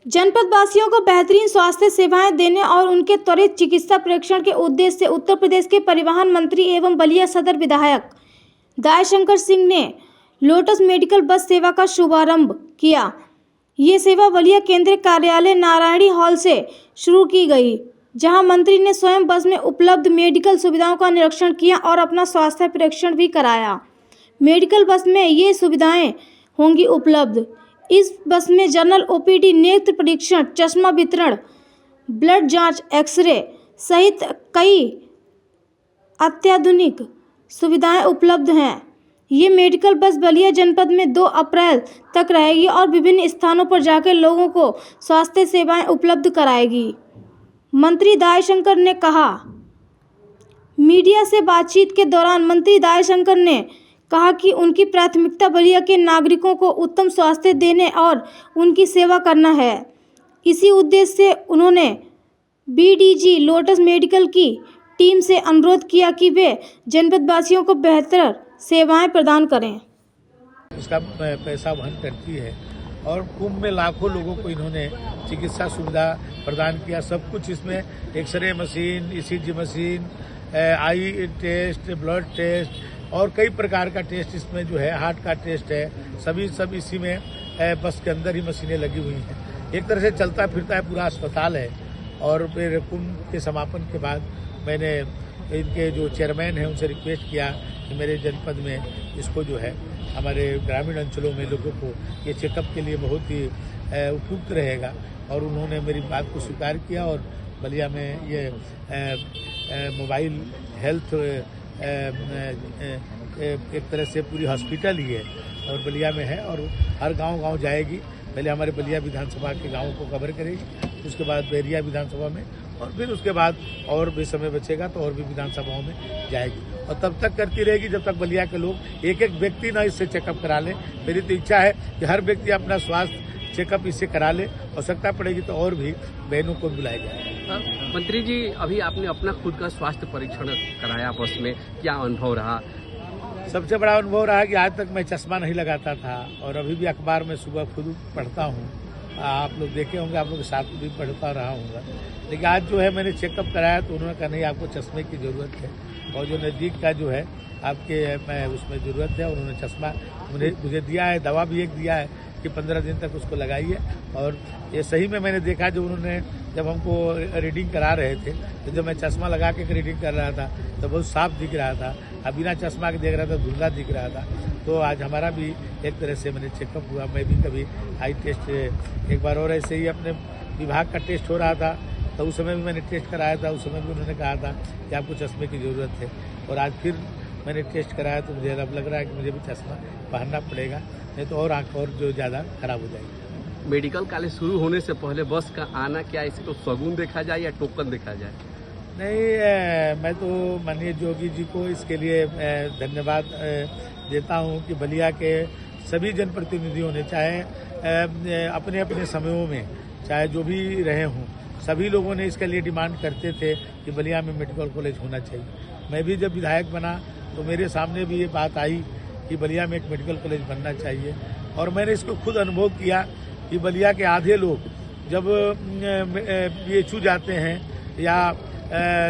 जनपद वासियों को बेहतरीन स्वास्थ्य सेवाएं देने और उनके त्वरित चिकित्सा परीक्षण के उद्देश्य से उत्तर प्रदेश के परिवहन मंत्री एवं बलिया सदर विधायक दयाशंकर सिंह ने लोटस मेडिकल बस सेवा का शुभारंभ किया। ये सेवा बलिया केंद्रीय कार्यालय नारायणी हॉल से शुरू की गई, जहां मंत्री ने स्वयं बस में उपलब्ध मेडिकल सुविधाओं का निरीक्षण किया और अपना स्वास्थ्य परीक्षण भी कराया। मेडिकल बस में ये सुविधाएं होंगी उपलब्ध। इस बस में जनरल ओपीडी, नेत्र परीक्षण, चश्मा वितरण, ब्लड जांच, एक्सरे सहित कई अत्याधुनिक सुविधाएं उपलब्ध हैं। ये मेडिकल बस बलिया जनपद में 2 अप्रैल तक रहेगी और विभिन्न स्थानों पर जाकर लोगों को स्वास्थ्य सेवाएं उपलब्ध कराएगी। मंत्री दयाशंकर ने कहा। मीडिया से बातचीत के दौरान मंत्री दयाशंकर ने कहा कि उनकी प्राथमिकता बलिया के नागरिकों को उत्तम स्वास्थ्य देने और उनकी सेवा करना है। इसी उद्देश्य से उन्होंने बीडीजी लोटस मेडिकल की टीम से अनुरोध किया कि वे जनपदवासियों को बेहतर सेवाएं प्रदान करें। इसका पैसा वहन करती है और कुंभ में लाखों लोगों को इन्होंने चिकित्सा सुविधा प्रदान किया। सब कुछ इसमें एक्सरे मशीन, ईसीजी मशीन, आई टेस्ट, ब्लड टेस्ट और कई प्रकार का टेस्ट इसमें जो है, हार्ट का टेस्ट है, सब इसी में बस के अंदर ही मशीनें लगी हुई हैं। एक तरह से चलता फिरता है पूरा अस्पताल है। और फिर कुंभ के समापन के बाद मैंने इनके जो चेयरमैन हैं उनसे रिक्वेस्ट किया कि मेरे जनपद में इसको जो है हमारे ग्रामीण अंचलों में लोगों को ये चेकअप के लिए बहुत ही उपयुक्त रहेगा। और उन्होंने मेरी बात को स्वीकार किया और बलिया में ये मोबाइल हेल्थ एक तरह से पूरी हॉस्पिटल ही है और बलिया में है और हर गांव जाएगी। पहले हमारे बलिया विधानसभा के गांवों को कवर करेगी, उसके बाद बैरिया विधानसभा में और फिर उसके बाद और भी समय बचेगा तो और भी विधानसभाओं में जाएगी और तब तक करती रहेगी जब तक बलिया के लोग एक व्यक्ति ना इससे चेकअप करा ले। मेरी तो इच्छा है कि हर व्यक्ति अपना स्वास्थ्य चेकअप इससे करा ले, आवश्यकता पड़ेगी तो और भी बहनों को बुलाएगा। मंत्री जी, अभी आपने अपना खुद का स्वास्थ्य परीक्षण कराया बस में, क्या अनुभव रहा? सबसे बड़ा अनुभव रहा कि आज तक मैं चश्मा नहीं लगाता था और अभी भी अखबार में सुबह खुद पढ़ता हूँ। आप लोग देखे होंगे, आप लोग के साथ भी पढ़ता रहा हूँगा। लेकिन आज जो है मैंने चेकअप कराया तो उन्होंने कहा नहीं, आपको चश्मे की ज़रूरत है और जो नज़दीक का जो है आपके मैं उसमें ज़रूरत है। उन्होंने चश्मा मुझे दिया है, दवा भी एक दिया है कि 15 दिन तक उसको लगाइए। और ये सही में मैंने देखा जब उन्होंने जब हमको रीडिंग करा रहे थे तो जब मैं चश्मा लगा के रीडिंग कर रहा था तो बहुत साफ दिख रहा था, अब बिना चश्मा के देख रहा था धुंधला दिख रहा था। तो आज हमारा भी एक तरह से मैंने चेकअप हुआ। मैं भी कभी आई टेस्ट एक बार और ऐसे ही अपने विभाग का टेस्ट हो रहा था तो उस समय भी मैंने टेस्ट कराया था। उस समय भी उन्होंने कहा था कि आपको चश्मे की ज़रूरत है और आज फिर मैंने टेस्ट कराया तो मुझे अब लग रहा है कि मुझे भी चश्मा पहनना पड़ेगा, नहीं तो और आँख और जो ज़्यादा खराब हो जाएगी। मेडिकल कॉलेज शुरू होने से पहले बस का आना क्या इसे तो शगुन देखा जाए या टोकन देखा जाए? नहीं, मैं तो माननीय जोगी जी को इसके लिए धन्यवाद देता हूं कि बलिया के सभी जनप्रतिनिधियों ने चाहे अपने अपने समयों में चाहे जो भी रहे हों, सभी लोगों ने इसके लिए डिमांड करते थे कि बलिया में मेडिकल कॉलेज होना चाहिए। मैं भी जब विधायक बना तो मेरे सामने भी ये बात आई कि बलिया में एक मेडिकल कॉलेज बनना चाहिए और मैंने इसको खुद अनुभव किया कि बलिया के आधे लोग जब PHU जाते हैं या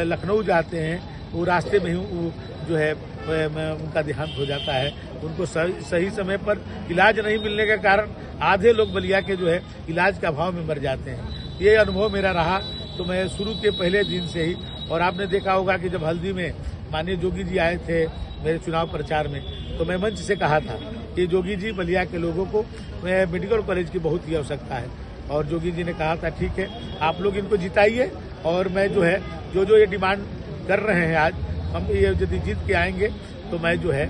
लखनऊ जाते हैं वो रास्ते में ही जो है उनका देहांत हो जाता है। उनको सही समय पर इलाज नहीं मिलने के कारण आधे लोग बलिया के जो है इलाज के अभाव में मर जाते हैं। ये अनुभव मेरा रहा तो मैं शुरू के पहले दिन से ही, और आपने देखा होगा कि जब हल्दी में माननीय जोगी जी आए थे मेरे चुनाव प्रचार में तो मैं मंच से कहा था कि जोगी जी बलिया के लोगों को मेडिकल कॉलेज की बहुत ही आवश्यकता है और जोगी जी ने कहा था ठीक है आप लोग इनको जिताइए और मैं जो है जो ये डिमांड कर रहे हैं आज हम ये यदि जीत के आएंगे तो मैं जो है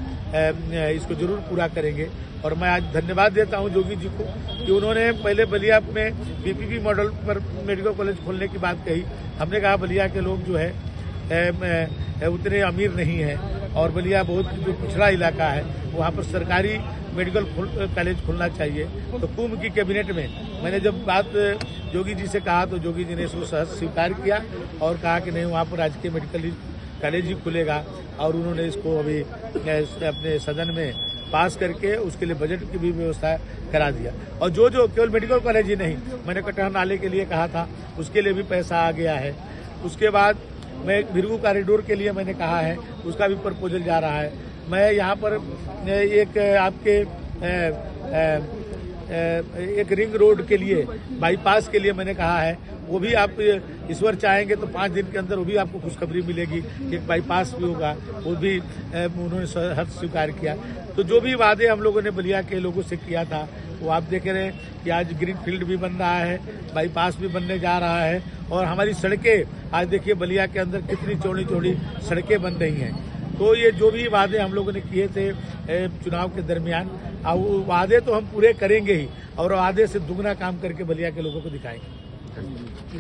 इसको जरूर पूरा करेंगे। और मैं आज धन्यवाद देता हूं जोगी जी को कि उन्होंने पहले बलिया में PPP मॉडल पर मेडिकल कॉलेज खोलने की बात कही। हमने कहा बलिया के लोग जो है उतने अमीर नहीं है और बलिया बहुत जो पिछड़ा इलाका है वहाँ पर सरकारी मेडिकल कॉलेज खुलना चाहिए। तो कुंभ की कैबिनेट में मैंने जब बात जोगी जी से कहा तो जोगी जी ने इसको सहज स्वीकार किया और कहा कि नहीं वहाँ पर राजकीय मेडिकल कॉलेज ही खुलेगा और उन्होंने इसको अभी अपने सदन में पास करके उसके लिए बजट की भी व्यवस्था करा दिया। और जो केवल मेडिकल कॉलेज ही नहीं, मैंने कटहर नाले के लिए कहा था, उसके लिए भी पैसा आ गया है। उसके बाद मैं भिरगू कॉरिडोर के लिए मैंने कहा है, उसका भी प्रपोजल जा रहा है। मैं यहाँ पर एक आपके एक रिंग रोड के लिए, बाईपास के लिए मैंने कहा है, वो भी आप ईश्वर चाहेंगे तो 5 दिन के अंदर वो भी आपको खुशखबरी मिलेगी कि एक बाईपास भी होगा। वो भी उन्होंने हर्ष स्वीकार किया। तो जो भी वादे हम लोगों ने बलिया के लोगों से किया था, वो आप देख रहे हैं कि आज ग्रीन फील्ड भी बन रहा है, बाईपास भी बनने जा रहा है, और हमारी सड़कें आज देखिए बलिया के अंदर कितनी चौड़ी चौड़ी सड़कें बन रही हैं। तो ये जो भी वादे हम लोगों ने किए थे चुनाव के दरमियान, वो वादे तो हम पूरे करेंगे ही, और वादे से दुगना काम करके बलिया के लोगों को दिखाएंगे।